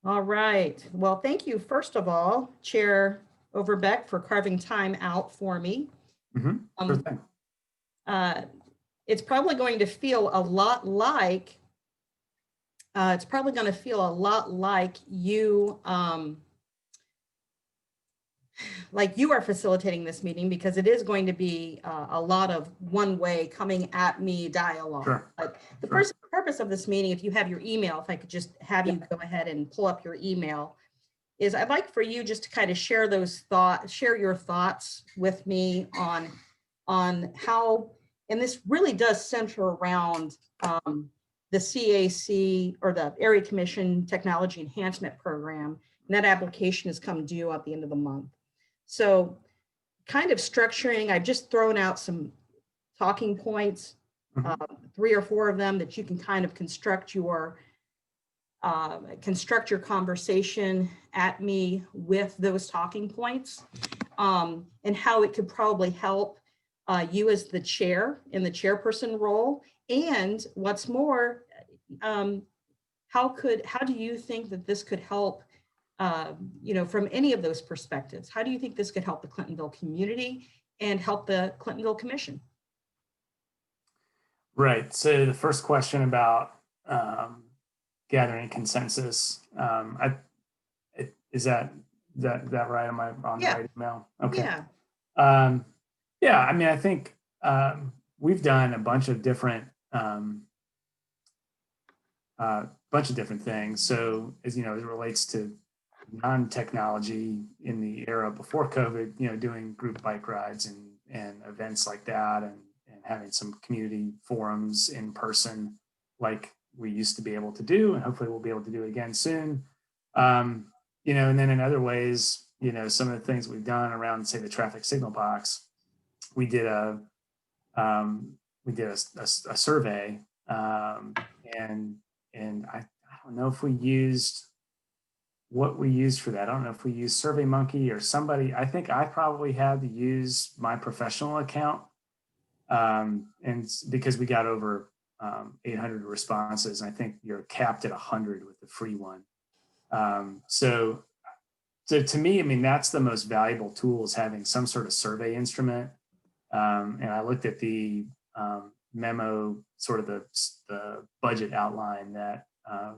All right. Well, thank you, first of all, Chair Overbeck, for carving time out for me. Sure thing. It's probably going to feel a lot like you you are facilitating this meeting, because it is going to be a lot of one-way coming at me dialogue. Sure. But the purpose of this meeting, if you have your email, if I could just have you go ahead and pull up your email, is I'd like for you just to kind of share your thoughts with me on how, and this really does center around the CAC, or the Area Commission Technology Enhancement Program, and that application has come due at the end of the month. So kind of structuring, I've just thrown out some talking points, 3 or 4 of them, that you can kind of construct your conversation at me with those talking points, and how it could probably help you as the chair, in the chairperson role. And what's more, how do you think that this could help, from any of those perspectives? How do you think this could help the Clintonville community and help the Clintonville Commission? Right. So the first question about gathering consensus, is that right? Am I on the right email? Okay. Yeah. Yeah. I mean, I think we've done a bunch of different things. So as you know, as it relates to non-technology in the era before COVID, doing group bike rides and events like that, and having some community forums in person, like we used to be able to do, and hopefully we'll be able to do again soon. And then in other ways, some of the things we've done around, say, the traffic signal box, we did a survey, and I don't know if we used what we used for that. I don't know if we used SurveyMonkey or somebody. I think I probably had to use my professional account, and because we got over 800 responses, and I think you're capped at 100 with the free one. So to me, I mean, that's the most valuable tool, is having some sort of survey instrument. And I looked at the memo, sort of the budget outline that I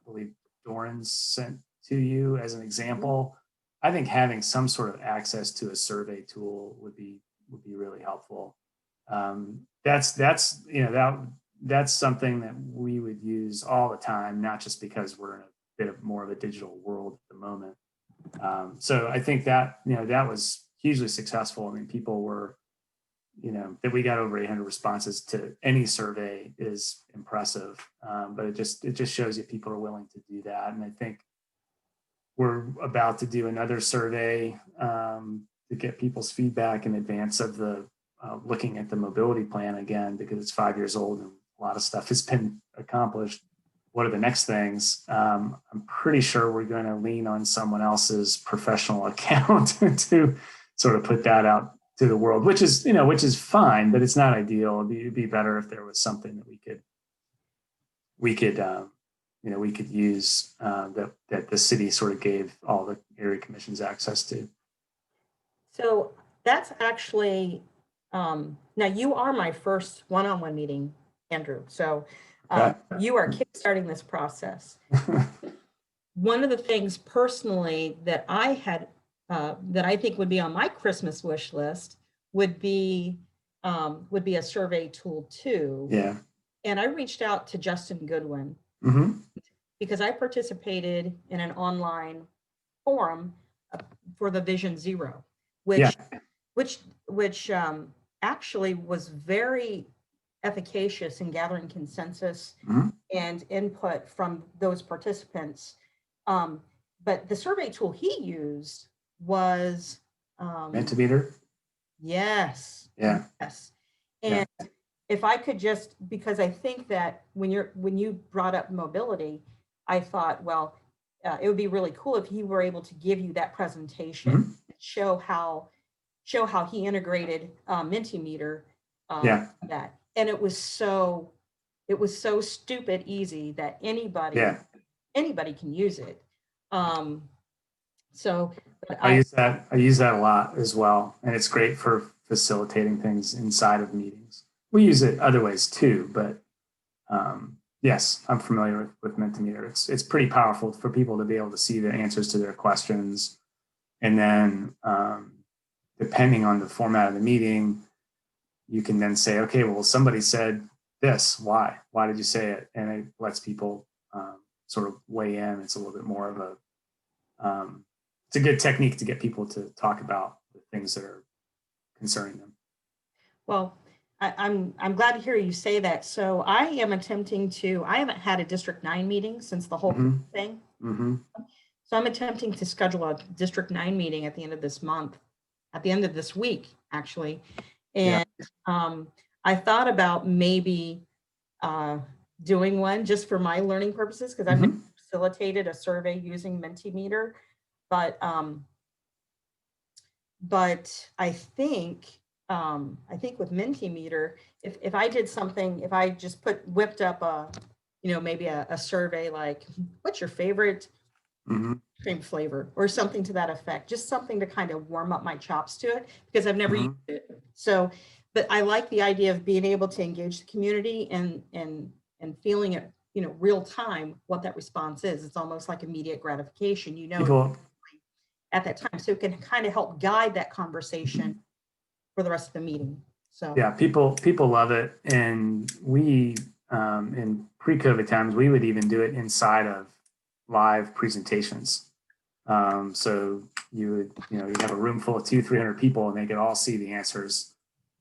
believe Doran sent to you as an example. I think having some sort of access to a survey tool would be really helpful. That's something that we would use all the time, not just because we're in a bit of more of a digital world at the moment. So I think that that was hugely successful. I mean, people were, that we got over 800 responses to any survey is impressive. But it just shows you people are willing to do that. And I think we're about to do another survey to get people's feedback in advance of the looking at the mobility plan again, because it's 5 years old and a lot of stuff has been accomplished. What are the next things? I'm pretty sure we're going to lean on someone else's professional account to sort of put that out to the world, which is fine, but it's not ideal. It'd be better if there was something that we could use that the city sort of gave all the area commissions access to. So that's actually, now you are my first one-on-one meeting, Andrew. So you are kickstarting this process. One of the things personally that I had, that I think would be on my Christmas wish list would be a survey tool too. Yeah. And I reached out to Justin Goodwin because I participated in an online forum for the Vision Zero, which actually was very efficacious in gathering consensus and input from those participants. But the survey tool he used was Mentimeter. Yes. Yeah. Yes. And if I could just, because I think that when you brought up mobility, I thought, well, it would be really cool if he were able to give you that presentation, and show how he integrated Mentimeter. That, and it was so stupid easy that anybody can use it. So, but I use that. I use that a lot as well, and it's great for facilitating things inside of meetings. We use it other ways too, but yes, I'm familiar with Mentimeter. It's pretty powerful for people to be able to see the answers to their questions, and then depending on the format of the meeting, you can then say, okay, well, somebody said this. Why? Why did you say it? And it lets people sort of weigh in. It's a little bit more of a it's a good technique to get people to talk about the things that are concerning them. well, I'm glad to hear you say that. So I am attempting to, I haven't had a District 9 meeting since the whole thing. So I'm attempting to schedule a District 9 meeting at the end of this month, at the end of this week, actually. And I thought about maybe doing one just for my learning purposes, because I've never facilitated a survey using Mentimeter, but I think with Mentimeter, if I did something, if I just whipped up maybe a survey like, what's your favorite cream flavor or something to that effect, just something to kind of warm up my chops to it, because I've never used it. So, but I like the idea of being able to engage the community and feeling it, real time, what that response is. It's almost like immediate gratification, People, at that time. So it can kind of help guide that conversation for the rest of the meeting. So yeah, people love it. And we, in pre-COVID times, we would even do it inside of live presentations. So you would, you'd have a room full of 200-300 people and they could all see the answers.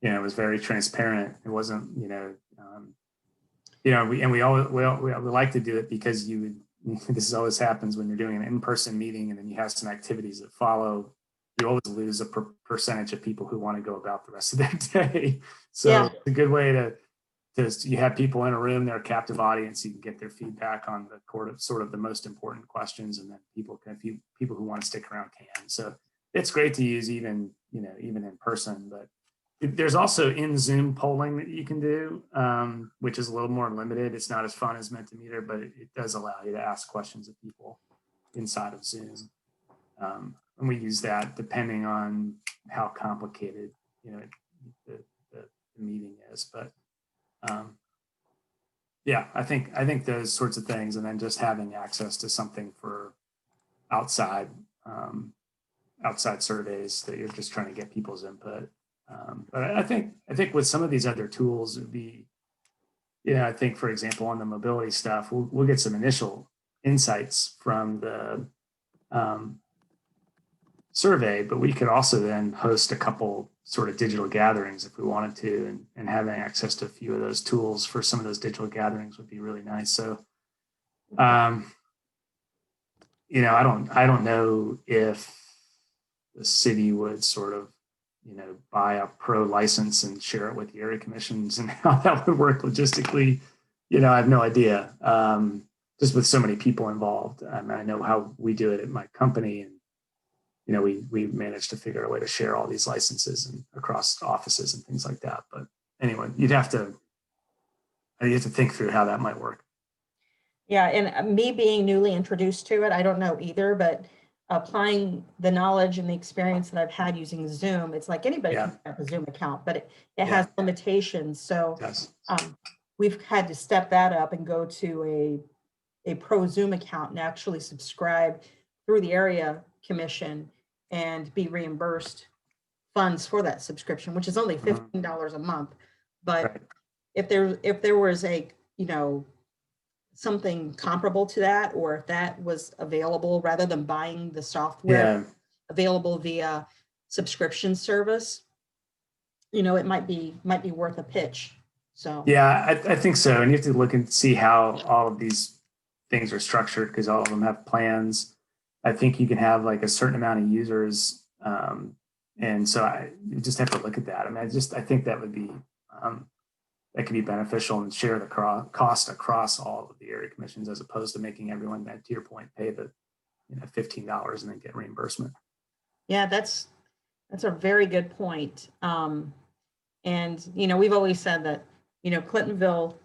It was very transparent. It wasn't, we like to do it because this always happens when you're doing an in-person meeting and then you have some activities that follow. You always lose a percentage of people who want to go about the rest of their day. So it's a good way to you have people in a room, they're a captive audience. You can get their feedback on the sort of the most important questions, and then people who want to stick around can. So it's great to use even in person. But there's also in Zoom polling that you can do, which is a little more limited. It's not as fun as Mentimeter, but it does allow you to ask questions of people inside of Zoom. And we use that depending on how complicated the meeting is. But yeah, I think those sorts of things, and then just having access to something for outside surveys that you're just trying to get people's input. But I think with some of these other tools, it would be, I think, for example, on the mobility stuff, we'll get some initial insights from the survey, but we could also then host a couple sort of digital gatherings if we wanted to, and having access to a few of those tools for some of those digital gatherings would be really nice. So, I don't know if the city would sort of, buy a pro license and share it with the area commissions, and how that would work logistically. I have no idea. Just with so many people involved. I know how we do it at my company, and we managed to figure a way to share all these licenses and across offices and things like that. But anyway, you have to think through how that might work. Yeah, and me being newly introduced to it, I don't know either, but applying the knowledge and the experience that I've had using Zoom, it's like anybody can have a Zoom account, but it has limitations. So we've had to step that up and go to a pro Zoom account and actually subscribe through the area commission and be reimbursed funds for that subscription, which is only $15 a month. But if there was a, something comparable to that, or if that was available rather than buying the software available via subscription service, it might be worth a pitch. So I think so. And you have to look and see how all of these things are structured, because all of them have plans. I think you can have like a certain amount of users. And so you just have to look at that. I think that would be, that could be beneficial, and share the cost across all of the area commissions, as opposed to making everyone, that to your point, pay the $15 and then get reimbursement. Yeah, that's a very good point. And we've always said that Clintonville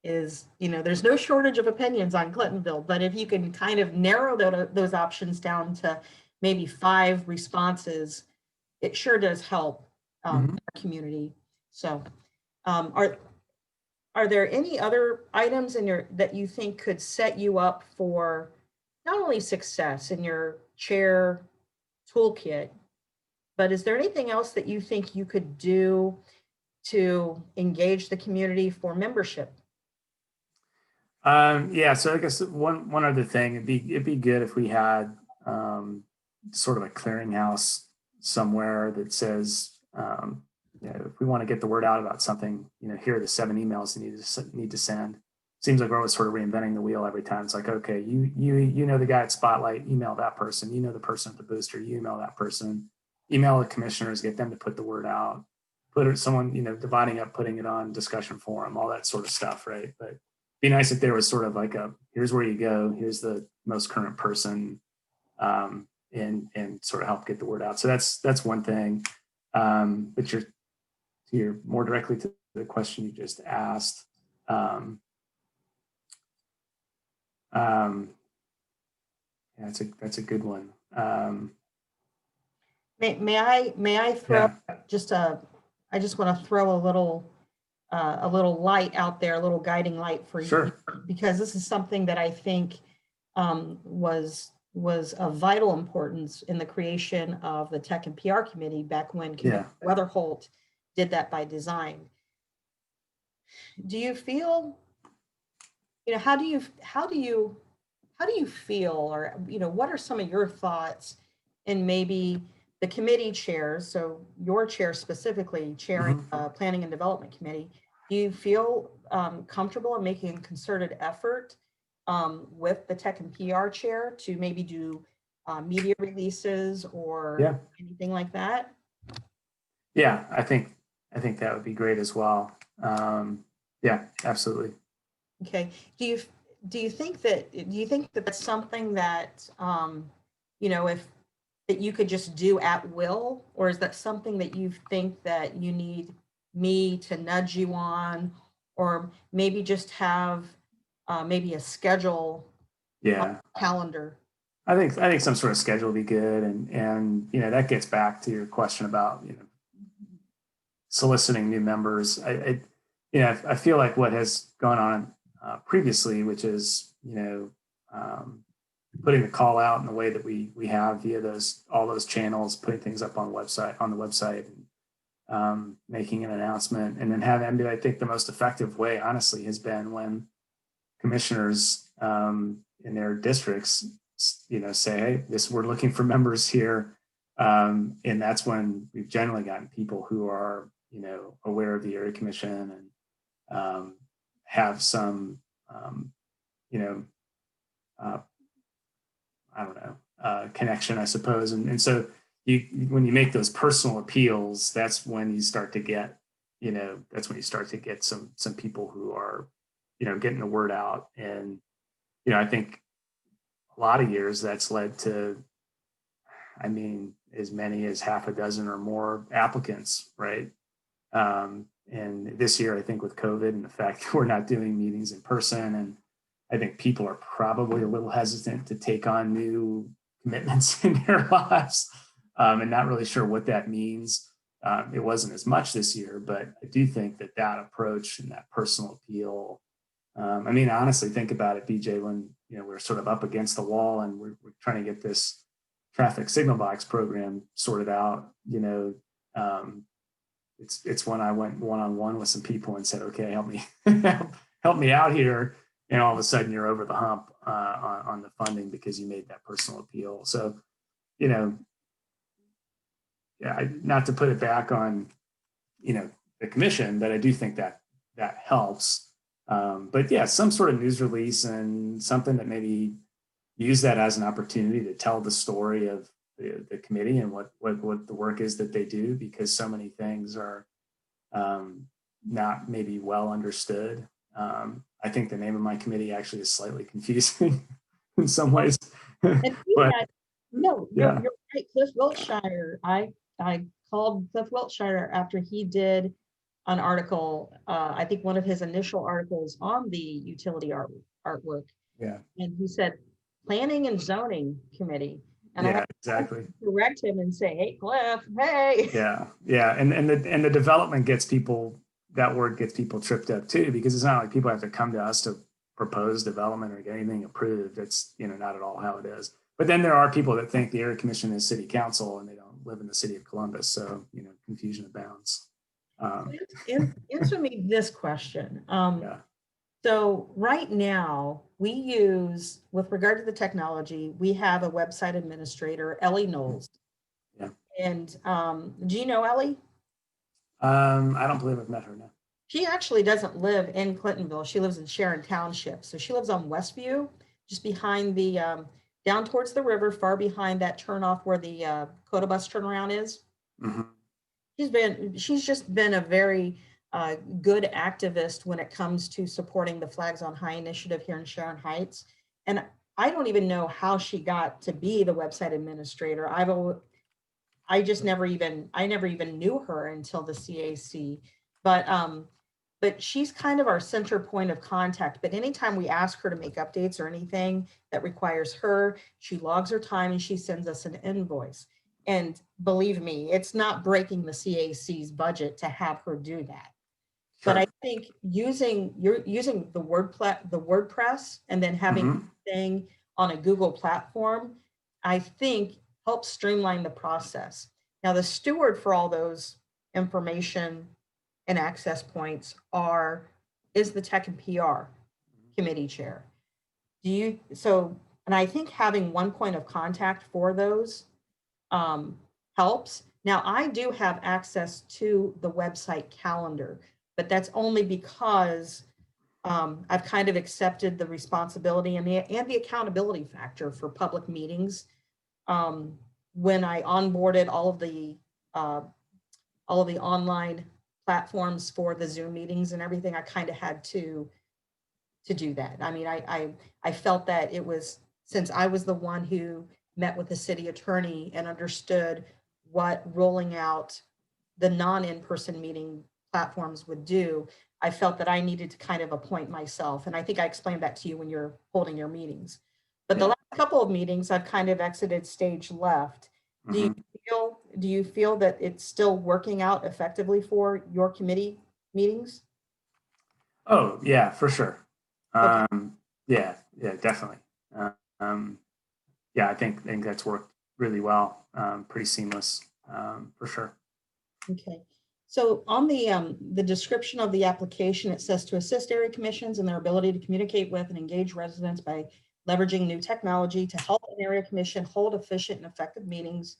is, there's no shortage of opinions on Clintonville, but if you can kind of narrow those options down to maybe 5 responses, it sure does help our community. So are there any other items that you think could set you up for not only success in your chair toolkit, but is there anything else that you think you could do to engage the community for membership? Yeah, so I guess one other thing, it'd be good if we had sort of a clearinghouse somewhere that says, if we want to get the word out about something, here are the 7 emails you need to send. Seems like we're always sort of reinventing the wheel every time. It's like, okay, you know the guy at Spotlight, email that person. You know the person at the booster, you email that person. Email the commissioners, get them to put the word out. Put someone, dividing up, putting it on discussion forum, all that sort of stuff, right? But be nice if there was sort of like here's where you go, here's the most current person, and sort of help get the word out. So that's one thing. But you're more directly to the question you just asked. Yeah, that's a good one. May I throw I just want to throw a little light out there, a little guiding light for you, because this is something that I think was of vital importance in the creation of the Tech and PR Committee back when Weatherholt did that by design. Do you feel, how do you feel, or what are some of your thoughts in maybe the committee chairs, so your chair specifically chairing Planning and Development Committee, do you feel comfortable in making a concerted effort with the Tech and PR chair to maybe do media releases or anything like that? Yeah, I think that would be great as well. Yeah, absolutely. Okay. Do you think that that's something that if that you could just do at will, or is that something that you think that you need me to nudge you on, or maybe just have maybe a schedule, calendar? I think some sort of schedule would be good, and that gets back to your question about soliciting new members. I feel like what has gone on previously, which is putting the call out in the way that we have via all those channels, putting things up on the website, and making an announcement, and then having. I think the most effective way, honestly, has been when commissioners in their districts, say, hey, we're looking for members here, and that's when we've generally gotten people who are aware of the area commission and have some connection, I suppose. And so when you make those personal appeals, that's when you start to get, some people who are, getting the word out. And, I think a lot of years that's led to, as many as half a dozen or more applicants, right? And this year, I think with COVID and the fact that we're not doing meetings in person, and I think people are probably a little hesitant to take on new commitments in their lives, and not really sure what that means. It wasn't as much this year, but I do think that approach and that personal appeal. Honestly, think about it, BJ, when we're sort of up against the wall and we're trying to get this traffic signal box program sorted out. It's when I went one-on-one with some people and said, okay, help me help me out here. And all of a sudden you're over the hump on the funding because you made that personal appeal. So, not to put it back on, the commission, but I do think that helps. But yeah, some sort of news release and something that maybe use that as an opportunity to tell the story of the committee and what the work is that they do, because so many things are not maybe well understood. I think the name of my committee actually is slightly confusing in some ways. You're right. Cliff Wiltshire. I called Cliff Wiltshire after he did an article, I think one of his initial articles on the utility artwork. Yeah. And he said, Planning and Zoning Committee. And I Yeah, had exactly. to correct him and say, hey, Cliff, hey. Yeah. Yeah. And the development gets people, that word gets people tripped up too, because it's not like people have to come to us to propose development or get anything approved. It's, not at all how it is. But then there are people that think the area commission is city council and they don't live in the city of Columbus. So, confusion abounds. Answer me this question. Yeah. So right now we use, with regard to the technology, we have a website administrator, Ellie Knowles. Yeah. And do you know Ellie? I don't believe I've met her now. She actually doesn't live in Clintonville. She lives in Sharon Township. So she lives on Westview, just behind the, down towards the river, far behind that turnoff where the Coda bus turnaround is. Mm-hmm. She's just been a very good activist when it comes to supporting the Flags on High initiative here in Sharon Heights. And I don't even know how she got to be the website administrator. I never even knew her until the CAC. But she's kind of our center point of contact. But anytime we ask her to make updates or anything that requires her, she logs her time and she sends us an invoice. And believe me, it's not breaking the CAC's budget to have her do that. Sure. But I think using the WordPress and then having thing on a Google platform, I think helps streamline the process. Now, the steward for all those information and access points is the Tech and PR committee chair. And I think having one point of contact for those helps. Now, I do have access to the website calendar, but that's only because I've kind of accepted the responsibility and the accountability factor for public meetings. When I onboarded all of the online platforms for the Zoom meetings and everything, I kind of had to do that. I mean, I felt that it was, since I was the one who met with the city attorney and understood what rolling out the non-in-person meeting platforms would do, I felt that I needed to kind of appoint myself. And I think I explained that to you when you're holding your meetings. But the last couple of meetings, I've kind of exited stage left. Do you feel that it's still working out effectively for your committee meetings? Oh, yeah, for sure. Okay. Yeah, definitely. Yeah, I think that's worked really well. Pretty seamless, for sure. Okay. So on the description of the application, it says to assist area commissions in their ability to communicate with and engage residents by leveraging new technology to help an area commission hold efficient and effective meetings,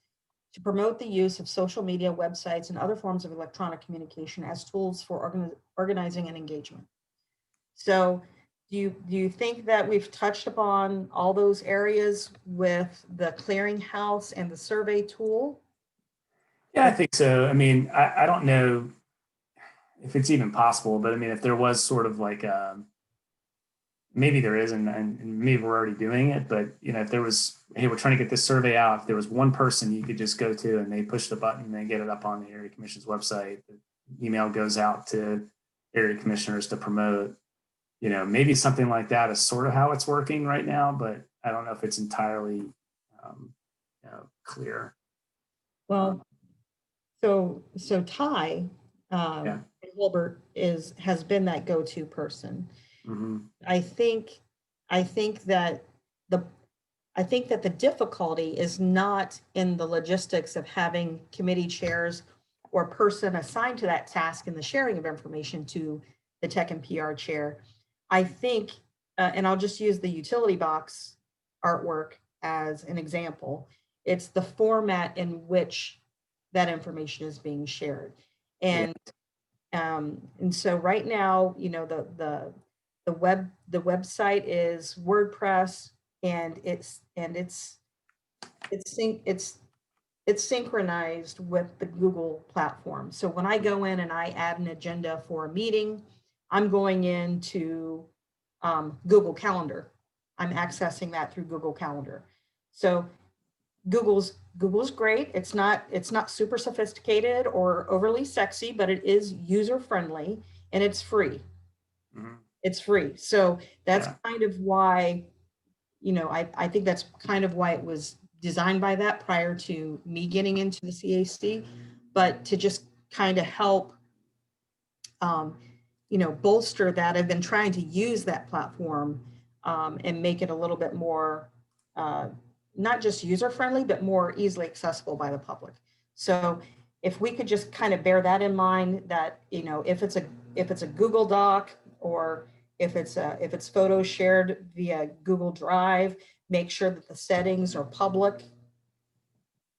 to promote the use of social media, websites, and other forms of electronic communication as tools for organizing and engagement. So do you think that we've touched upon all those areas with the clearinghouse and the survey tool? Yeah, I think so. I mean, I don't know if it's even possible, but I mean, if there was sort of like maybe there is, and maybe we're already doing it, but if there was, hey, we're trying to get this survey out, if there was one person you could just go to and they push the button and they get it up on the area commission's website, the email goes out to area commissioners to promote, maybe something like that is sort of how it's working right now, but I don't know if it's entirely clear. Well, so Ty Wilbert has been that go-to person. Mm-hmm. I think that the difficulty is not in the logistics of having committee chairs or person assigned to that task and the sharing of information to the tech and PR chair. I think, and I'll just use the utility box artwork as an example. It's the format in which that information is being shared. And so right now, the website is WordPress, and it's synchronized with the Google platform. So when I go in and I add an agenda for a meeting, I'm going into Google Calendar. I'm accessing that through Google Calendar. So Google's great. It's not super sophisticated or overly sexy, but it is user friendly and it's free. Mhm. It's free. So that's Yeah. kind of why, I think that's kind of why it was designed by that prior to me getting into the CAC, but to just kind of help, um, bolster that. I've been trying to use that platform and make it a little bit more, not just user friendly, but more easily accessible by the public. So if we could just kind of bear that in mind, that, if it's a Google Doc, or if it's photos shared via Google Drive, make sure that the settings are public,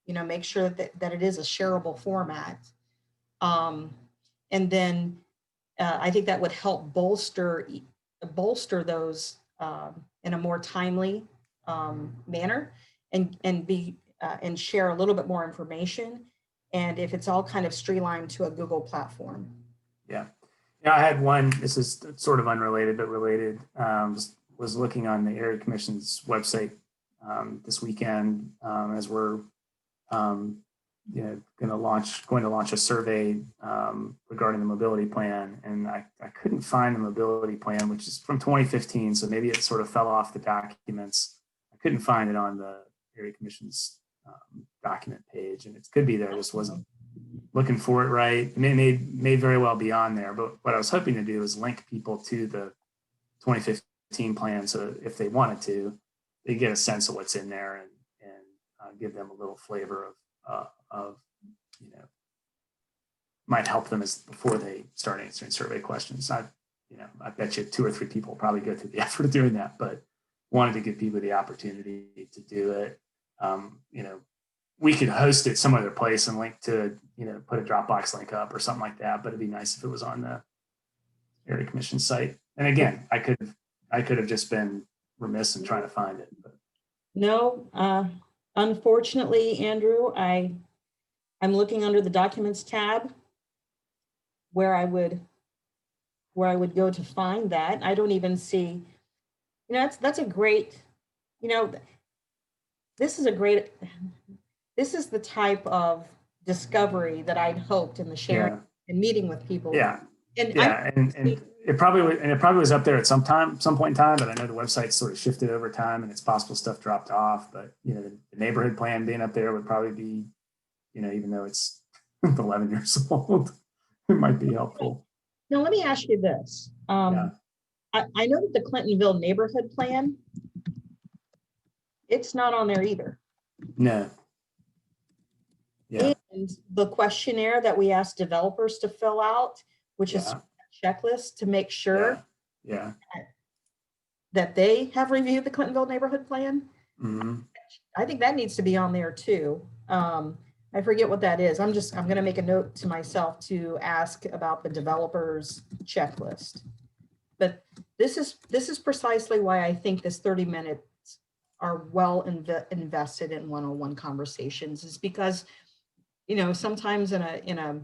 make sure that it is a shareable format. And then I think that would help bolster those in a more timely manner, and share a little bit more information. And if it's all kind of streamlined to a Google platform. Yeah. Yeah, I had one, this is sort of unrelated, but related. Was looking on the Area Commission's website this weekend as we're going to launch a survey regarding the mobility plan, and I couldn't find the mobility plan, which is from 2015, so maybe it sort of fell off the documents. I couldn't find it on the Area Commission's document page, and it could be there. I just wasn't looking for it right. It may very well be on there, but what I was hoping to do is link people to the 2015 plan, so if they wanted to, they get a sense of what's in there, and give them a little flavor of might help them before they start answering survey questions. I bet you 2 or 3 people probably go through the effort of doing that, but wanted to give people the opportunity to do it. We could host it some other place and link to, put a Dropbox link up or something like that, but it'd be nice if it was on the Area Commission site. And again, I could have just been remiss in trying to find it. But. No, unfortunately, Andrew, I'm looking under the documents tab where I would go to find that. I don't even see, that's a great, this is the type of discovery that I'd hoped in the sharing and meeting with people. Yeah. And it probably was up there at some point in time, but I know the website sort of shifted over time, and it's possible stuff dropped off. But the neighborhood plan being up there would probably be, even though it's 11 years old, it might be helpful. Now, let me ask you this. I know that the Clintonville neighborhood plan, it's not on there either. No. Yeah. And the questionnaire that we asked developers to fill out, which is a checklist to make sure that they have reviewed the Clintonville neighborhood plan. Mm-hmm. I think that needs to be on there too. I forget what that is. I'm going to make a note to myself to ask about the developers checklist. But this is precisely why I think this 30 minutes are well invested in one-on-one conversations, is because, sometimes in a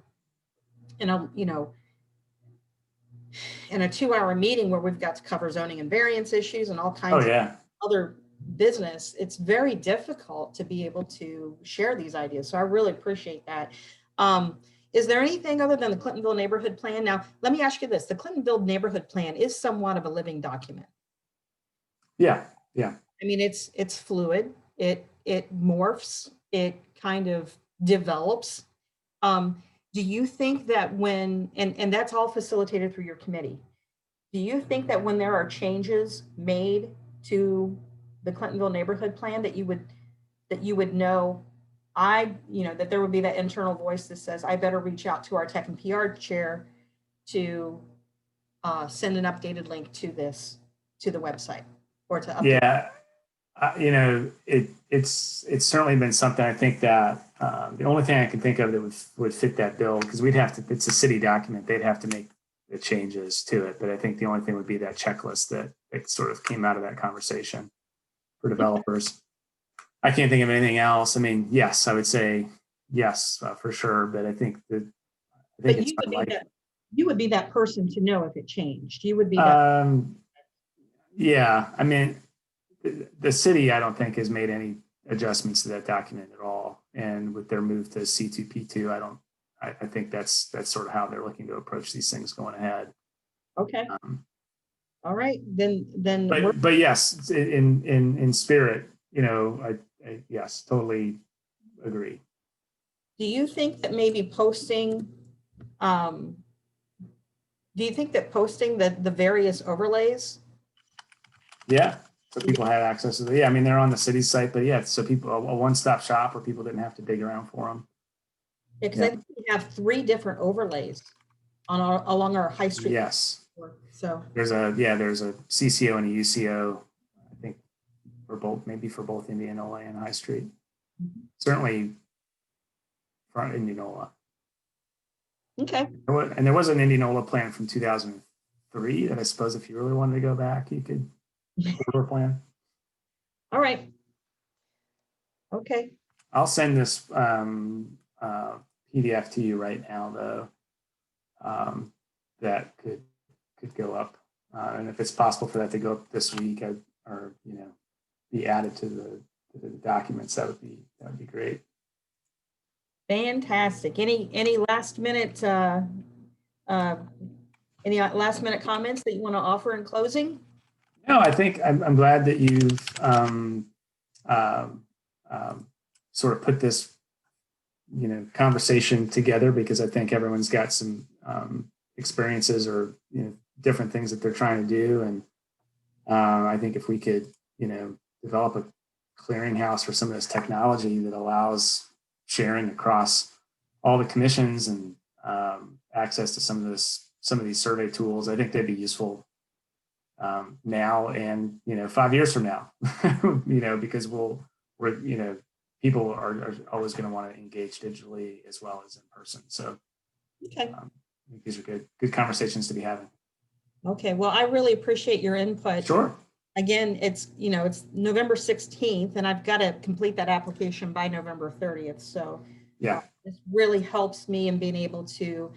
2-hour meeting where we've got to cover zoning and variance issues and all kinds of other business, it's very difficult to be able to share these ideas. So I really appreciate that. Is there anything other than the Clintonville neighborhood plan? Now, let me ask you this. The Clintonville neighborhood plan is somewhat of a living document. Yeah. Yeah. I mean, it's fluid. It morphs. It kind of develops. Do you think that and that's all facilitated through your committee, do you think that when there are changes made to the Clintonville neighborhood plan that you would know, that there would be that internal voice that says, I better reach out to our tech and PR chair to send an updated link to the website, or to update? Yeah. It's certainly been something. I think that the only thing I can think of that would fit that bill, because it's a city document, they'd have to make the changes to it. But I think the only thing would be that checklist that sort of came out of that conversation for developers. I can't think of anything else. I mean, yes, I would say yes, for sure. But I think it's unlikely. You would be that person to know if it changed. You would be that. Yeah. I mean, the city, I don't think, has made any adjustments to that document at all. And with their move to C2P2, I think that's sort of how they're looking to approach these things going ahead. Okay. All right, then But yes, in spirit, I yes, totally agree. do you think that maybe posting, do you think that posting the various overlays? Yeah. So people had access to the, I mean, they're on the city site, but yeah, so people, a one-stop shop where people didn't have to dig around for them. Yeah, because I think we have 3 different overlays along our high street. Yes. So there's a CCO and a UCO, I think for both, maybe for both Indianola and High Street. Certainly front Indianola. okay. And there was an Indianola plan from 2003 that I suppose if you really wanted to go back, you could order a plan. All right. Okay. I'll send this PDF to you right now, though. That could go up, and if it's possible for that to go up this week, or be added to the documents, that would be great. Fantastic. Any last minute comments that you want to offer in closing? No, I think I'm glad that you've sort of put this conversation together, because I think everyone's got some experiences or different things that they're trying to do, and I think if we could develop a clearinghouse for some of this technology that allows sharing across all the commissions and access to some of these survey tools, I think they'd be useful now and 5 years from now, because people are always going to want to engage digitally as well as in person. So okay. I think these are good conversations to be having. Okay, well, I really appreciate your input. Sure. Again, it's November 16th, and I've got to complete that application by November 30th. So yeah, this really helps me in being able to,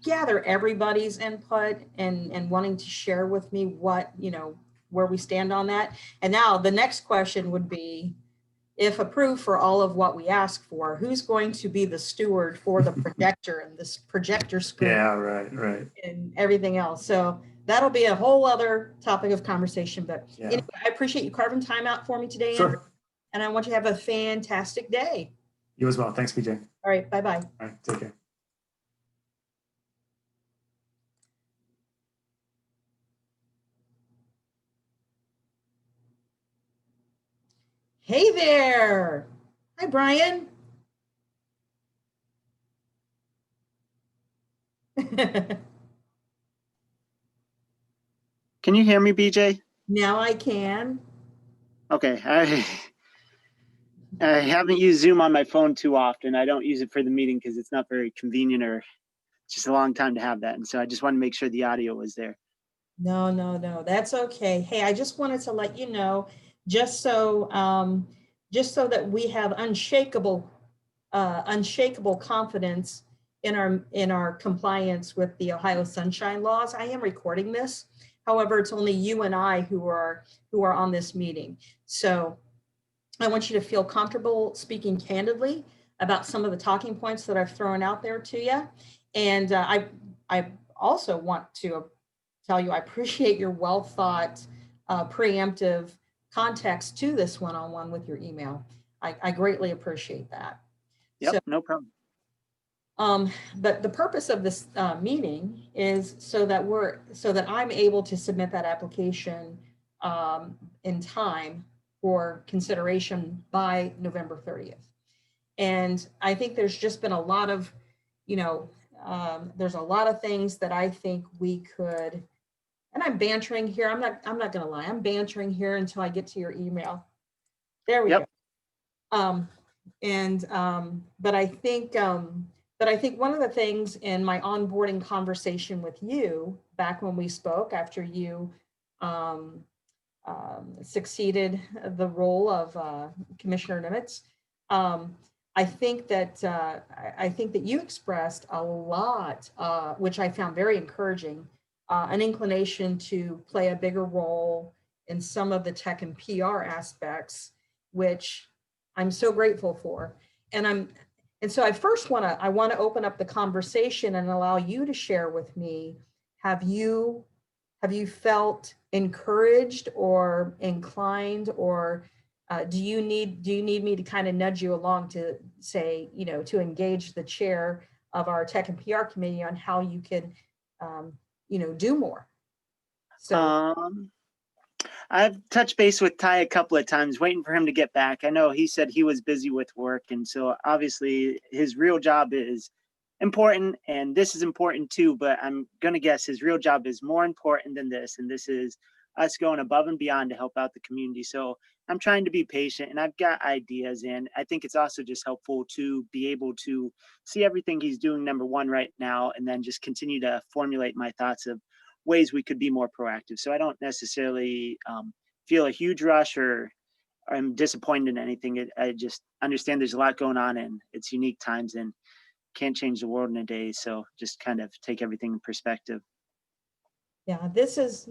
gather everybody's input and wanting to share with me what, where we stand on that. And now the next question would be, if approved for all of what we ask for, who's going to be the steward for the projector and this projector screen? Yeah, right. And everything else. So that'll be a whole other topic of conversation. But Yeah. anyway, I appreciate you carving time out for me today, Sure. Andrew, and I want you to have a fantastic day. You as well. Thanks, BJ. All right, bye-bye. All right, take care. Hey there. Hi, Brian. Can you hear me, BJ? Now I can. Okay, I haven't used Zoom on my phone too often. I don't use it for the meeting because it's not very convenient, or it's just a long time to have that. And so I just want to make sure the audio was there. No, that's okay. Hey, I just wanted to let you know, just so that we have unshakable confidence in our compliance with the Ohio Sunshine Laws. I am recording this. However, it's only you and I who are on this meeting. So I want you to feel comfortable speaking candidly about some of the talking points that I've thrown out there to you. And I also want to tell you I appreciate your well thought, preemptive context to this one-on-one with your email. I greatly appreciate that. Yep, So, no problem. but the purpose of this meeting is so that I'm able to submit that application in time for consideration by November 30th. And I think there's just been a lot of, there's a lot of things that I think we could, and I'm bantering here. I'm not going to lie. I'm bantering here until I get to your email. There we go. But I think one of the things in my onboarding conversation with you back when we spoke after you succeeded the role of Commissioner Nimitz, I think that you expressed a lot, which I found very encouraging, an inclination to play a bigger role in some of the tech and PR aspects, which I'm so grateful for. And so I first want to open up the conversation and allow you to share with me. Have you felt encouraged or inclined, or do you need me to kind of nudge you along to say, to engage the chair of our tech and PR committee on how you can, do more? So I've touched base with Ty a couple of times, waiting for him to get back. I know he said he was busy with work, and so obviously his real job is important, and this is important too, but I'm going to guess his real job is more important than this, and this is us going above and beyond to help out the community. So I'm trying to be patient, and I've got ideas, and I think it's also just helpful to be able to see everything he's doing, number one, right now, and then just continue to formulate my thoughts of ways we could be more proactive. So I don't necessarily feel a huge rush or I'm disappointed in anything. I just understand there's a lot going on, and it's unique times, and can't change the world in a day. So just kind of take everything in perspective. yeah, this is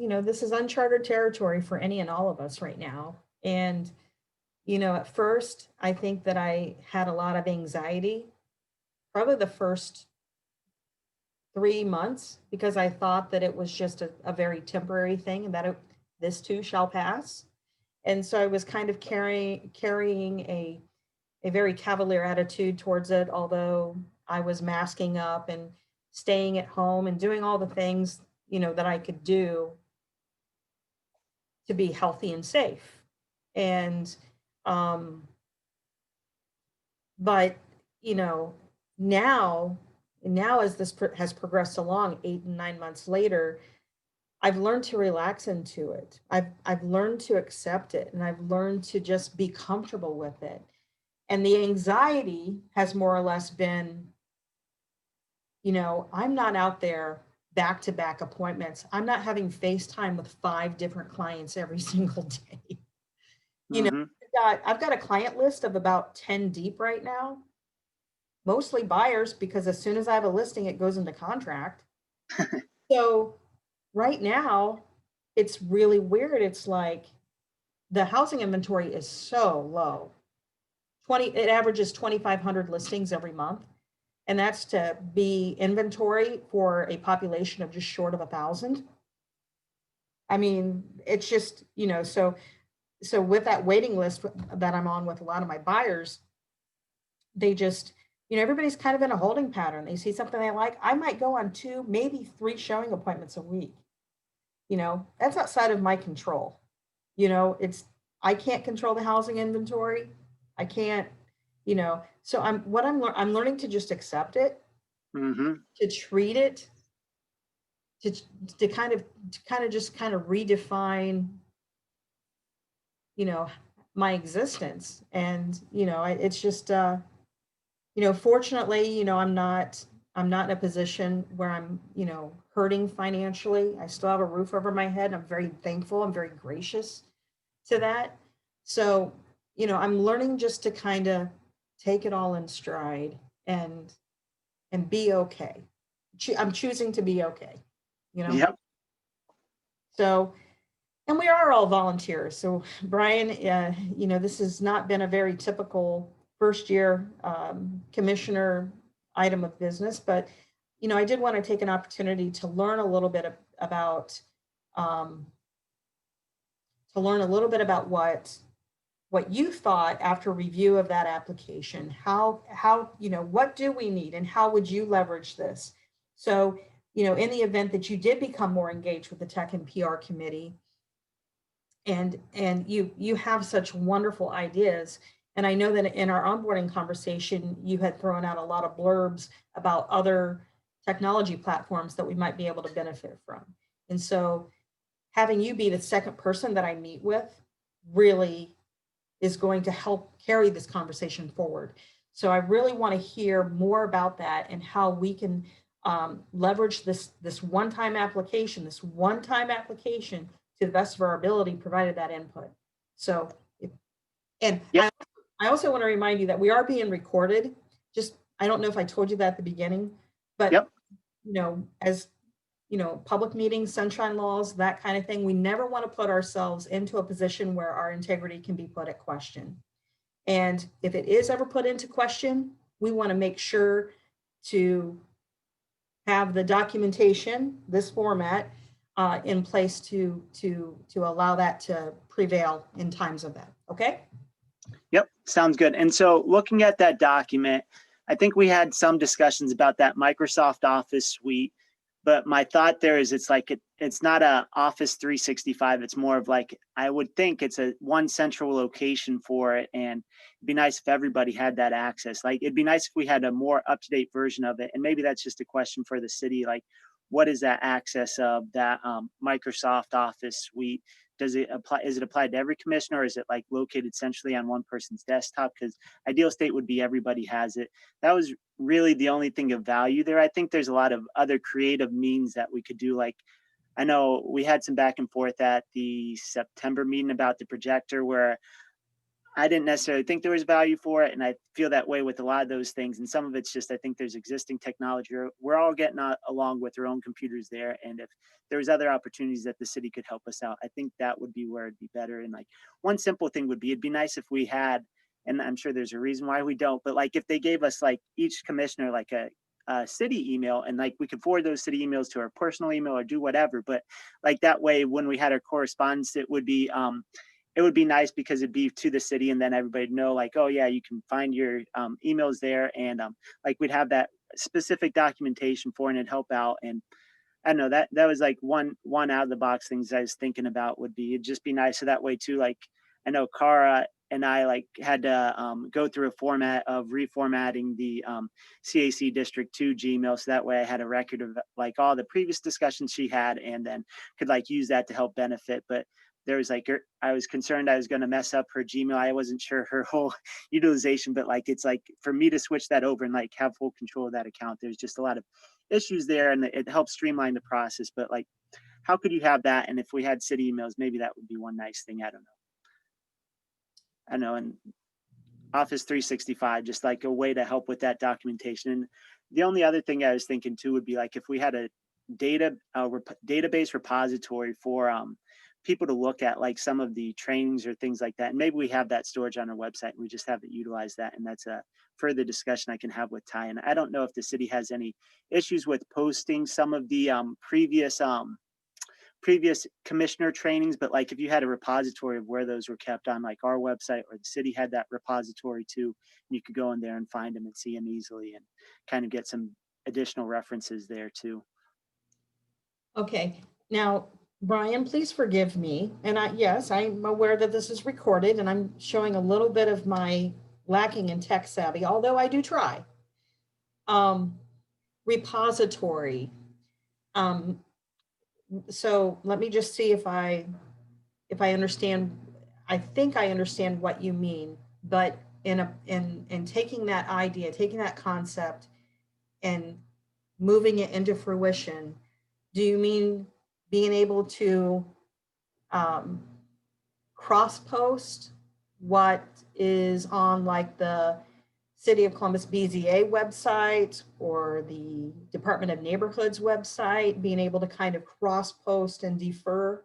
uncharted territory for any and all of us right now. And, at first, I think that I had a lot of anxiety, probably the first 3 months, because I thought that it was just a very temporary thing, and that this too shall pass. And so I was kind of carrying a very cavalier attitude towards it, although I was masking up and staying at home and doing all the things, that I could do to be healthy and safe. And, but, now as this has progressed along 8 and 9 months later, I've learned to relax into it. I've learned to accept it, and I've learned to just be comfortable with it. And the anxiety has more or less been, I'm not out there back-to-back appointments. I'm not having FaceTime with 5 different clients every single day. I've got a client list of about 10 deep right now, mostly buyers, because as soon as I have a listing, it goes into contract. So right now, it's really weird. It's like the housing inventory is so low. It averages 2,500 listings every month. And that's to be inventory for a population of just short of 1,000. I mean, it's just, so with that waiting list that I'm on with a lot of my buyers, they just, everybody's kind of in a holding pattern. They see something they like. I might go on 2, maybe 3 showing appointments a week. That's outside of my control. I can't control the housing inventory. I can't, so I'm learning to just accept it, to treat it, to kind of redefine, my existence. And, it's just, fortunately, I'm not in a position where I'm, hurting financially. I still have a roof over my head. I'm very thankful. I'm very gracious to that. So, I'm learning just to kind of take it all in stride and be okay. I'm choosing to be okay, Yep. So, and we are all volunteers. So Brian, this has not been a very typical first year commissioner item of business, but, I did want to take an opportunity to learn a little bit about what you thought after review of that application. How what do we need, and how would you leverage this? So, in the event that you did become more engaged with the tech and PR committee, and you have such wonderful ideas. And I know that in our onboarding conversation, you had thrown out a lot of blurbs about other technology platforms that we might be able to benefit from. And so having you be the second person that I meet with really is going to help carry this conversation forward. So I really want to hear more about that and how we can leverage this one-time application to the best of our ability, provided that input. So, Yep. I also want to remind you that we are being recorded. I don't know if I told you that at the beginning, but Yep. As public meetings, sunshine laws, that kind of thing, we never want to put ourselves into a position where our integrity can be put at question. And if it is ever put into question, we want to make sure to have the documentation, this format, in place to allow that to prevail in times of that. Okay. Yep, sounds good. And so looking at that document, I think we had some discussions about that Microsoft Office suite, but my thought there is it's not a Office 365. It's more of like, I would think it's a one central location for it. And it'd be nice if everybody had that access. Like, it'd be nice if we had a more up-to-date version of it. And maybe that's just a question for the city. Like, what is that access of that Microsoft Office suite? Does it apply? Is it applied to every commissioner, or is it like located centrally on one person's desktop? Because ideal state would be everybody has it. That was really the only thing of value there. I think there's a lot of other creative means that we could do. Like, I know we had some back and forth at the September meeting about the projector, where I didn't necessarily think there was value for it. And I feel that way with a lot of those things. And some of it's just, I think there's existing technology. We're all getting along with our own computers there. And if there was other opportunities that the city could help us out, I think that would be where it'd be better. And like, one simple thing would be, it'd be nice if we had, and I'm sure there's a reason why we don't, but like if they gave us like each commissioner like a city email, and like we could forward those city emails to our personal email or do whatever. But like that way, when we had our correspondence, it would be nice because it'd be to the city, and then everybody'd know like, oh yeah, you can find your emails there. And like we'd have that specific documentation for, and it'd help out. And I don't know, that was like one out of the box things I was thinking about would be, it'd just be nice. So that way too, like I know Cara and I like had to go through a format of reformatting the CAC District 2 Gmail. So that way I had a record of like all the previous discussions she had, and then could like use that to help benefit. But there was like, I was concerned I was going to mess up her Gmail. I wasn't sure her whole utilization, but like, it's like for me to switch that over and like have full control of that account, there's just a lot of issues there, and it helps streamline the process. But like, how could you have that? And if we had city emails, maybe that would be one nice thing. I don't know. And Office 365, just like a way to help with that documentation. And the only other thing I was thinking too would be like, if we had a database repository for people to look at like some of the trainings or things like that. And maybe we have that storage on our website and we just have to utilize that. And that's a further discussion I can have with Ty. And I don't know if the city has any issues with posting some of the previous commissioner trainings, but like if you had a repository of where those were kept on like our website, or the city had that repository too, you could go in there and find them and see them easily and kind of get some additional references there too. Okay, now, Brian, please forgive me. And yes, I'm aware that this is recorded and I'm showing a little bit of my lacking in tech savvy, although I do try. Repository. So let me just see if I understand. I think I understand what you mean, but in taking that idea, taking that concept and moving it into fruition, do you mean being able to cross-post what is on like the City of Columbus BZA website or the Department of Neighborhoods website, being able to kind of cross-post and defer?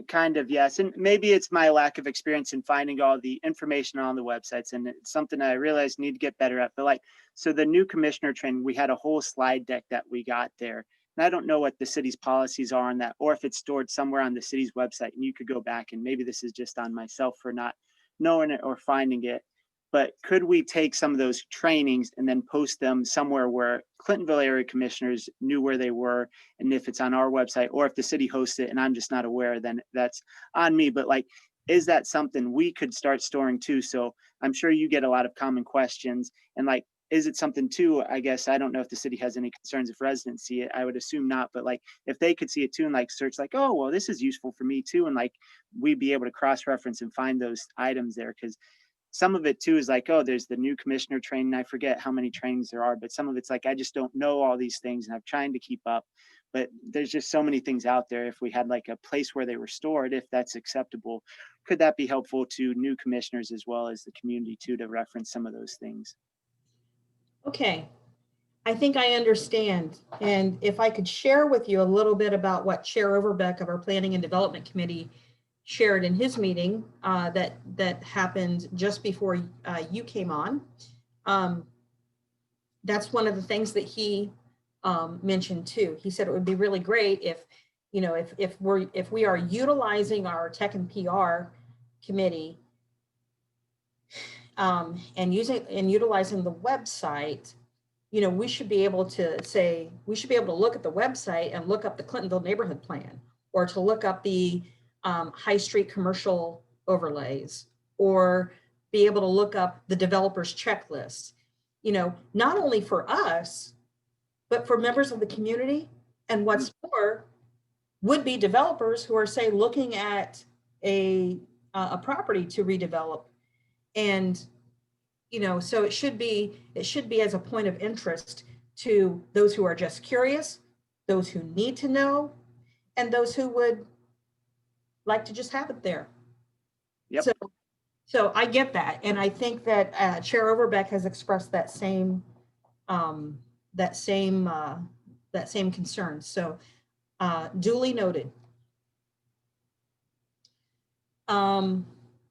Kind of, yes. And maybe it's my lack of experience in finding all the information on the websites, and it's something I realize need to get better at. But like, so the new commissioner training, we had a whole slide deck that we got there. And I don't know what the city's policies are on that, or if it's stored somewhere on the city's website and you could go back, and maybe this is just on myself for not knowing it or finding it. But could we take some of those trainings and then post them somewhere where Clintonville area commissioners knew where they were? And if it's on our website, or if the city hosts it and I'm just not aware, then that's on me. But like, is that something we could start storing too? So I'm sure you get a lot of common questions, and like, is it something too? I guess I don't know if the city has any concerns if residents see it. I would assume not, but like if they could see it too and like search like, oh, well, this is useful for me too. And like, we'd be able to cross-reference and find those items there. Because some of it too is like, oh, there's the new commissioner training. I forget how many trainings there are, but some of it's like, I just don't know all these things and I'm trying to keep up. But there's just so many things out there. If we had like a place where they were stored, if that's acceptable, could that be helpful to new commissioners as well as the community too, to reference some of those things? Okay, I think I understand. And if I could share with you a little bit about what Chair Overbeck of our Planning and Development Committee shared in his meeting that happened just before you came on. That's one of the things that he mentioned too. He said it would be really great if, you know, if we are utilizing our tech and PR committee and utilizing the website, you know, we should be able to look at the website and look up the Clintonville neighborhood plan, or to look up the high street commercial overlays, or be able to look up the developer's checklist, you know, not only for us, but for members of the community, and what's more, would-be developers who are, say, looking at a property to redevelop. And, you know, so it should be as a point of interest to those who are just curious, those who need to know, and those who would like to just have it there. Yep. So I get that. And I think that Chair Overbeck has expressed that same concern. So duly noted.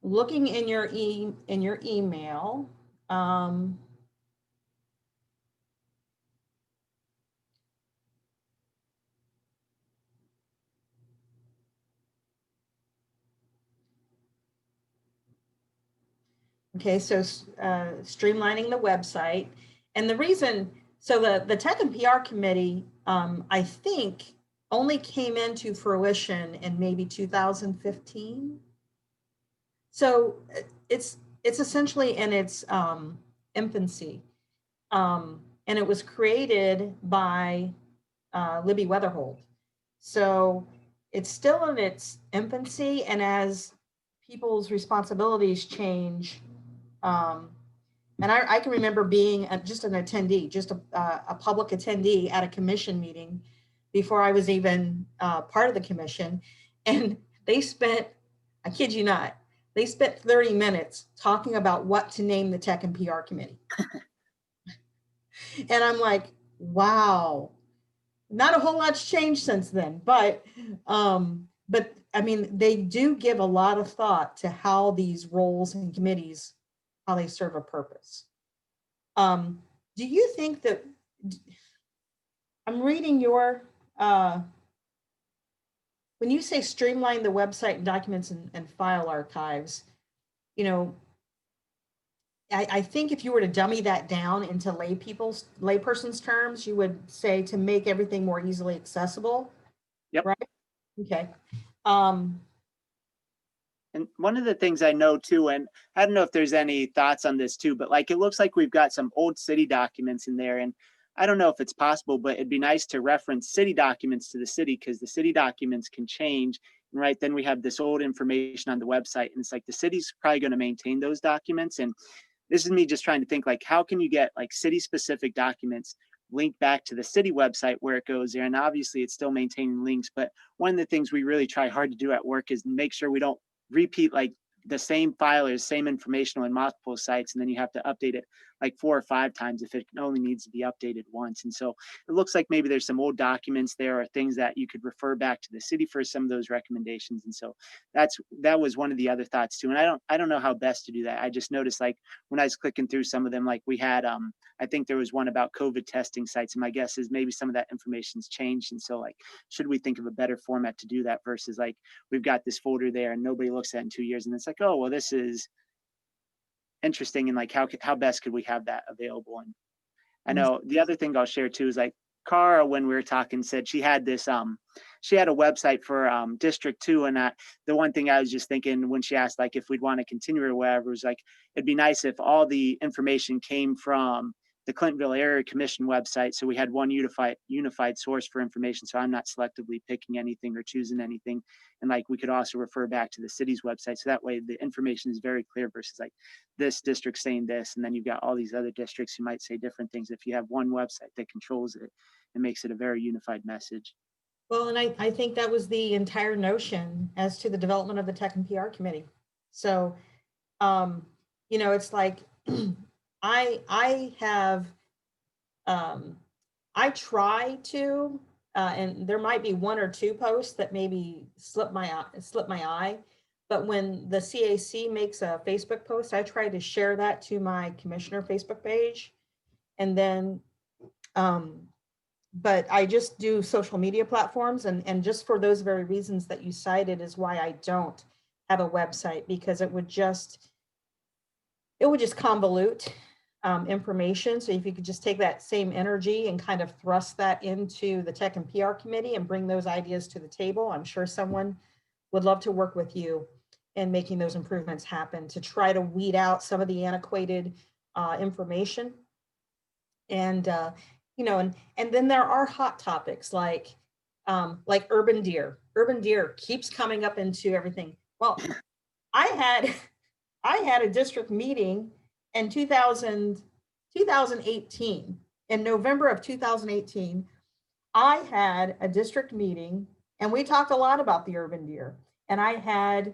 Looking in your email, okay, so streamlining the website. And the reason, so the Tech and PR Committee, I think, only came into fruition in maybe 2015. So it's essentially in its infancy. And it was created by Libby Weatherhold. So it's still in its infancy, and as people's responsibilities change, and I can remember being just an attendee, just a public attendee at a commission meeting before I was even part of the commission. And they spent, I kid you not, they spent 30 minutes talking about what to name the Tech and PR Committee. And I'm like, wow, not a whole lot's changed since then. But I mean, they do give a lot of thought to how these roles and committees, how they serve a purpose. Do you think that, I'm reading your, when you say streamline the website and documents and file archives, you know, I think if you were to dummy that down into layperson's terms, you would say to make everything more easily accessible. Yep. Right? Okay. And one of the things I know too, and I don't know if there's any thoughts on this too, but like, it looks like we've got some old city documents in there, and I don't know if it's possible, but it'd be nice to reference city documents to the city, because the city documents can change. Right. Then we have this old information on the website, and it's like the city's probably going to maintain those documents. And this is me just trying to think, like, how can you get like city specific documents linked back to the city website where it goes there? And obviously it's still maintaining links, but one of the things we really try hard to do at work is make sure we don't repeat like the same file or same information on multiple sites, and then you have to update it like 4 or 5 times if it only needs to be updated once. And so it looks like maybe there's some old documents there, or things that you could refer back to the city for some of those recommendations. And so that was one of the other thoughts too. And I don't know how best to do that. I just noticed, like, when I was clicking through some of them, like we had I think there was one about COVID testing sites, and my guess is maybe some of that information's changed. And so, like, should we think of a better format to do that versus like we've got this folder there and nobody looks at it in 2 years, and it's like, oh well, this is interesting, and like how best could we have that available? And I know the other thing I'll share too is, like, Cara, when we were talking, said she had this she had a website for District 2, and the one thing I was just thinking when she asked like if we'd want to continue or whatever, was like, it'd be nice if all the information came from the Clintonville Area Commission website, so we had one unified source for information, so I'm not selectively picking anything or choosing anything. And like we could also refer back to the city's website, so that way the information is very clear versus like this district saying this, and then you've got all these other districts who might say different things. If you have one website that controls it, it makes it a very unified message. Well, and I think that was the entire notion as to the development of the Tech and PR Committee. So, you know, it's like I have, I try to, and there might be 1 or 2 posts that maybe slip my eye, but when the CAC makes a Facebook post, I try to share that to my commissioner Facebook page. And then, but I just do social media platforms, and just for those very reasons that you cited is why I don't have a website, because it would just convolute information. So if you could just take that same energy and kind of thrust that into the Tech and PR committee and bring those ideas to the table, I'm sure someone would love to work with you in making those improvements happen, to try to weed out some of the antiquated information. And you know, and then there are hot topics like urban deer. Urban deer keeps coming up into everything. Well, I had a district meeting in 2018. In November of 2018, I had a district meeting, and we talked a lot about the urban deer. And I had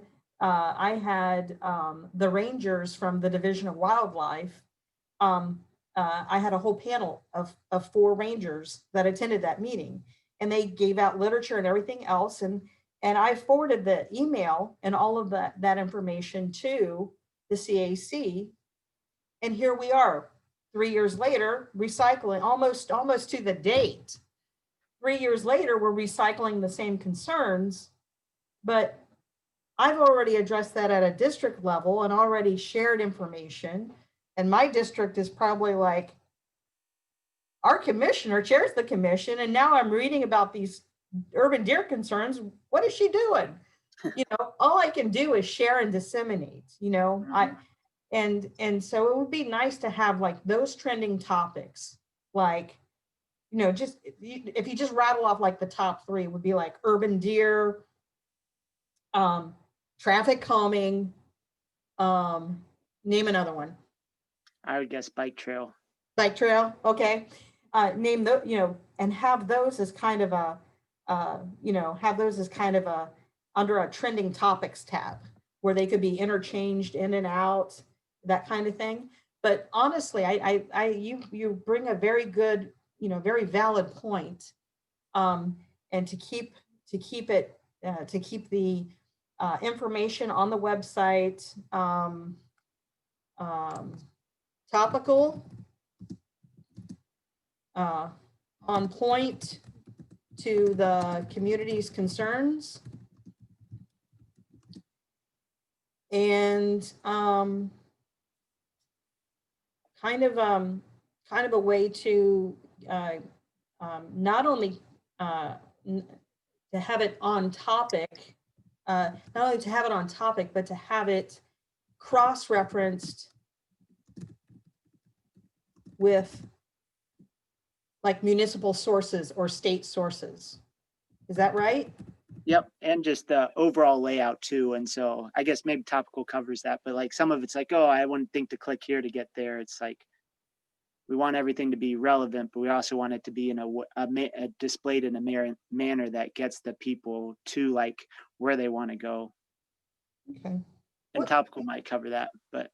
the rangers from the Division of Wildlife. I had a whole panel of 4 rangers that attended that meeting, and they gave out literature and everything else. And I forwarded the email and all of that information to the CAC. And here we are 3 years later, recycling almost to the date. 3 years later, we're recycling the same concerns, but I've already addressed that at a district level and already shared information. And my district is probably like, our commissioner chairs the commission, and now I'm reading about these urban deer concerns. What is she doing? You know, all I can do is share and disseminate, you know. And so it would be nice to have like those trending topics, like, you know, just if you just rattle off like the top 3, it would be like urban deer, traffic calming, name another one. I would guess bike trail. Bike trail, okay. Name the, you know, and have those as kind of a, you know, have those as kind of a under a trending topics tab where they could be interchanged in and out, that kind of thing. But honestly, you bring a very good, you know, very valid point. And to keep the information on the website topical, on point to the community's concerns, and kind of a way to not only to have it on topic, not only to have it on topic, but to have it cross-referenced with like municipal sources or state sources. Is that right? Yep, and just the overall layout too. And so I guess maybe topical covers that, but like some of it's like, oh, I wouldn't think to click here to get there. It's like, we want everything to be relevant, but we also want it to be in a displayed in a manner that gets the people to like where they want to go. Okay. And topical might cover that, but.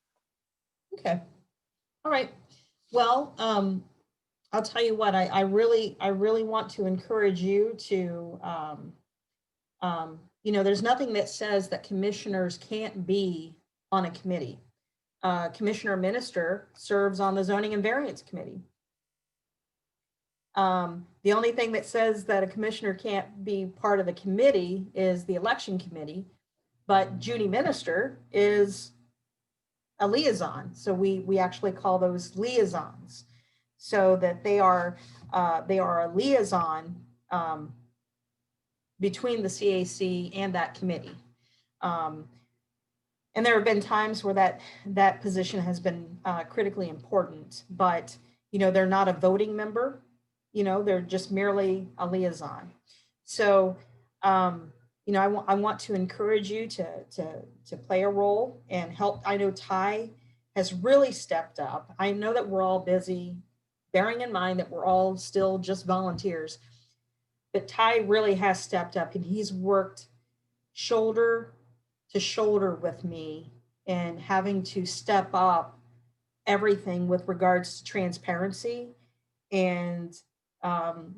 Okay. All right. Well, I'll tell you what, I really want to encourage you to, you know, there's nothing that says that commissioners can't be on a committee. Commissioner Minister serves on the Zoning and Variance Committee. The only thing that says that a commissioner can't be part of the committee is the election committee, but Judy Minister is a liaison. So we actually call those liaisons, so that they are a liaison between the CAC and that committee. And there have been times where that position has been critically important, but you know, they're not a voting member. You know, they're just merely a liaison. So you know, I want to encourage you to play a role and help. I know Ty has really stepped up. I know that we're all busy, bearing in mind that we're all still just volunteers, but Ty really has stepped up, and he's worked shoulder to shoulder with me and having to step up everything with regards to transparency and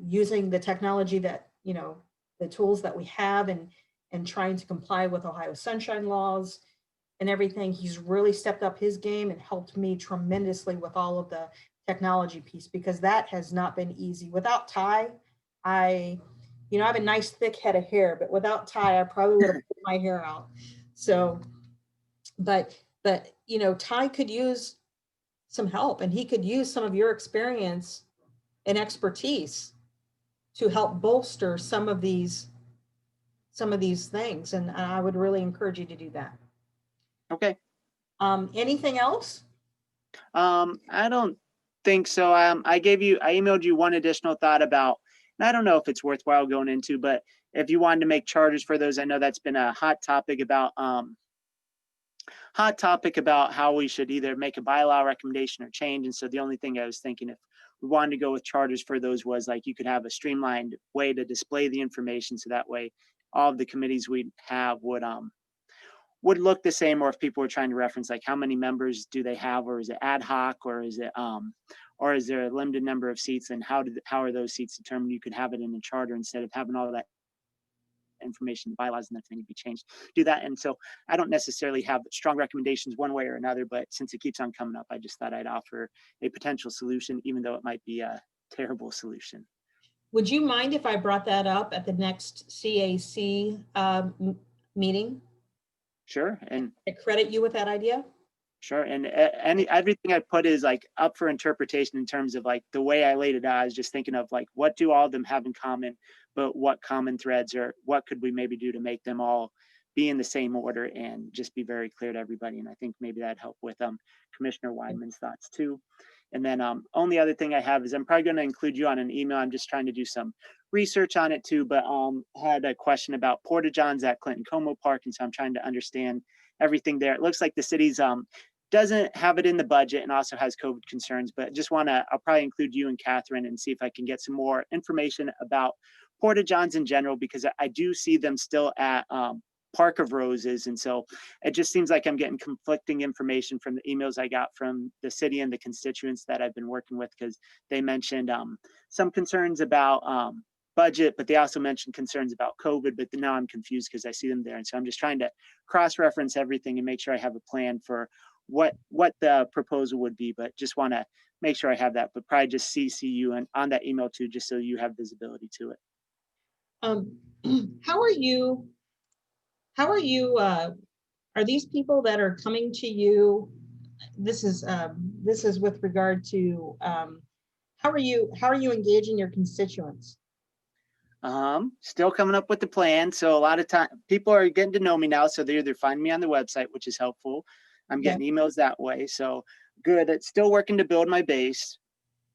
using the technology that, you know, the tools that we have, and and trying to comply with Ohio sunshine laws and everything. He's really stepped up his game and helped me tremendously with all of the technology piece, because that has not been easy. Without Ty, I have a nice thick head of hair, but without Ty, I probably would have pulled my hair out. So, but Ty could use some help, and he could use some of your experience and expertise to help bolster some of these things. And I would really encourage you to do that. Okay. Anything else? I don't think so. I emailed you one additional thought about, and I don't know if it's worthwhile going into, but if you wanted to make charters for those, I know that's been a hot topic about how we should either make a bylaw recommendation or change. And so the only thing I was thinking, if we wanted to go with charters for those, was like you could have a streamlined way to display the information, so that way all of the committees we have would look the same. Or if people were trying to reference like how many members do they have, or is it ad hoc, or is there a limited number of seats, and how are those seats determined? You could have it in a charter instead of having all that information, the bylaws and that thing to be changed. Do that. And so I don't necessarily have strong recommendations one way or another, but since it keeps on coming up, I just thought I'd offer a potential solution, even though it might be a terrible solution. Would you mind if I brought that up at the next CAC meeting? Sure. And I credit you with that idea. Sure. And everything I put is like up for interpretation in terms of like the way I laid it out. I was just thinking of like, what do all of them have in common, but what common threads, or what could we maybe do to make them all be in the same order and just be very clear to everybody. And I think maybe that'd help with Commissioner Weidman's thoughts too. And then only other thing I have is I'm probably going to include you on an email. I'm just trying to do some research on it too, but had a question about porta-johns at Clinton Como Park. And so I'm trying to understand everything there. It looks like the city's doesn't have it in the budget and also has COVID concerns, but just I'll probably include you and Catherine and see if I can get some more information about porta-johns in general, because I do see them still at Park of Roses. And so it just seems like I'm getting conflicting information from the emails I got from the city and the constituents that I've been working with, because they mentioned some concerns about budget, but they also mentioned concerns about COVID, but now I'm confused because I see them there. And so I'm just trying to cross-reference everything and make sure I have a plan for what the proposal would be, but just want to make sure I have that, but probably just CC you and on that email too, just so you have visibility to it. How are you, are these people that are coming to you? This is with regard to, how are you engaging your constituents? Still coming up with the plan. So a lot of time people are getting to know me now. So they either find me on the website, which is helpful. I'm getting emails that way. So good. It's still working to build my base.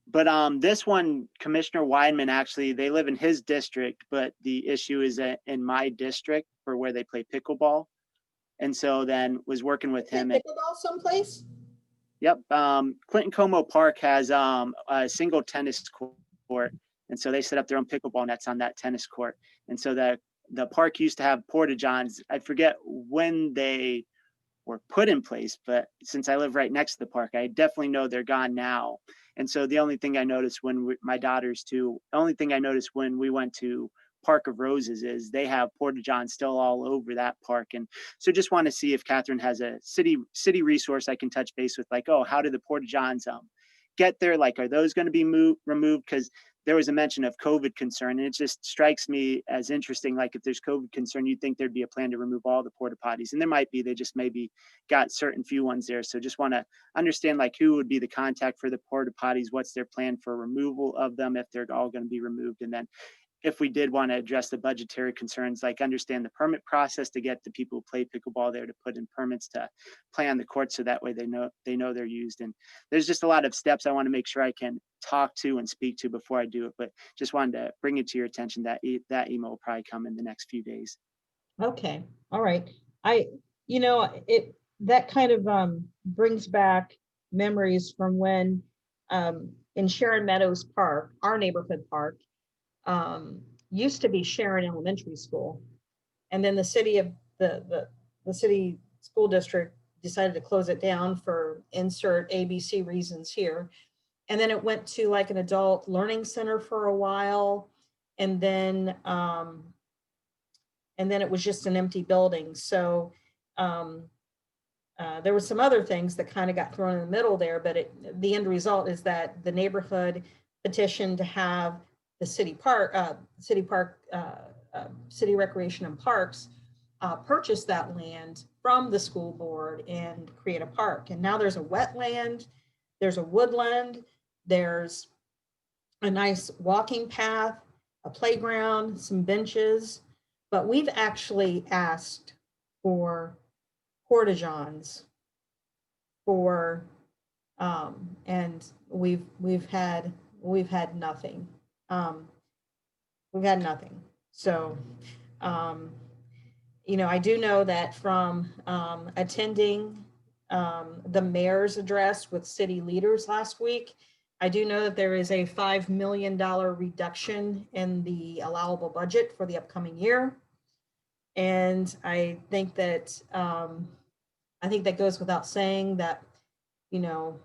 But this one, Commissioner Weidman, actually, they live in his district, but the issue is in my district for where they play pickleball. And so then was working with him. Pickleball someplace? Yep. Clinton Como Park has a single tennis court. And so they set up their own pickleball nets on that tennis court. And so the park used to have porta-johns. I forget when they were put in place, but since I live right next to the park, I definitely know they're gone now. And so the only thing I noticed when we went to Park of Roses is they have porta-johns still all over that park. And so just want to see if Catherine has a city resource I can touch base with, like, oh, how do the porta-johns get there? Like, are those going to be removed? Because there was a mention of COVID concern, and it just strikes me as interesting. Like, if there's COVID concern, you'd think there'd be a plan to remove all the porta potties, and there might be. They just maybe got certain few ones there. So just want to understand like who would be the contact for the porta potties, what's their plan for removal of them, if they're all going to be removed, and then if we did want to address the budgetary concerns, like understand the permit process to get the people who play pickleball there to put in permits to play on the court, so that way they know they're used. And there's just a lot of steps I want to make sure I can talk to and speak to before I do it, but just wanted to bring it to your attention that that email will probably come in the next few days. Okay, all right. That kind of brings back memories from when in Sharon Meadows Park, our neighborhood park, used to be Sharon Elementary School, and then the city school district decided to close it down for insert ABC reasons here, and then it went to like an adult learning center for a while, and then and then it was just an empty building. So there were some other things that kind of got thrown in the middle there, but the end result is that the neighborhood petitioned to have the city recreation and parks purchase that land from the school board and create a park. And now there's a wetland, there's a woodland, there's a nice walking path, a playground, some benches, but we've actually asked for porta-johns for, and we've had nothing. We've had nothing. So, you know, I do know that from attending the mayor's address with city leaders last week, I do know that there is a $5 million reduction in the allowable budget for the upcoming year. And I think that goes without saying that, you know,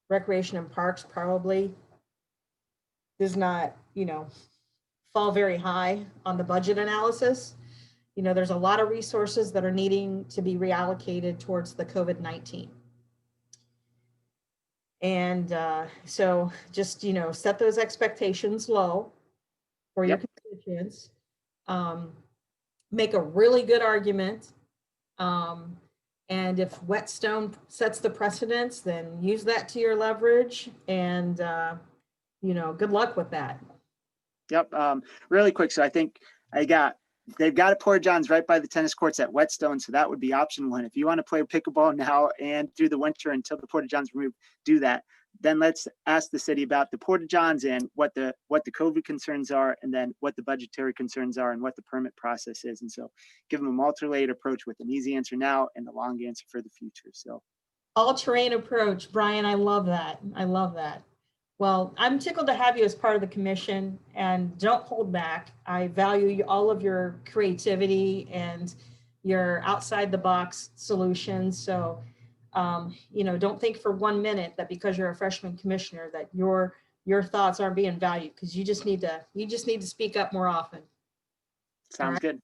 recreation and parks probably does not, you know, fall very high on the budget analysis. You know, there's a lot of resources that are needing to be reallocated towards the COVID-19. And so just, you know, set those expectations low for your constituents. Make a really good argument. And if Whetstone sets the precedence, then use that to your leverage, and, you know, good luck with that. Yep. Really quick. So I think they've got a porta-johns right by the tennis courts at Whetstone. So that would be option one. If you want to play pickleball now and through the winter until the porta-johns remove, do that. Then let's ask the city about the porta-johns and what the COVID concerns are, and then what the budgetary concerns are and what the permit process is. And so give them a multi-layered approach with an easy answer now and a long answer for the future. So all-terrain approach, Brian, I love that. I love that. Well, I'm tickled to have you as part of the commission, and don't hold back. I value all of your creativity and your outside the box solutions. So, you know, don't think for 1 minute that because you're a freshman commissioner that your thoughts aren't being valued, because you just need to speak up more often. sounds good.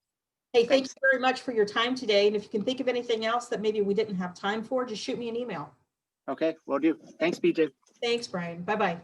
Hey, thank you very much for your time today. And if you can think of anything else that maybe we didn't have time for, just shoot me an email. Okay, will do. Thanks, BJ. Thanks, Brian. Bye-bye.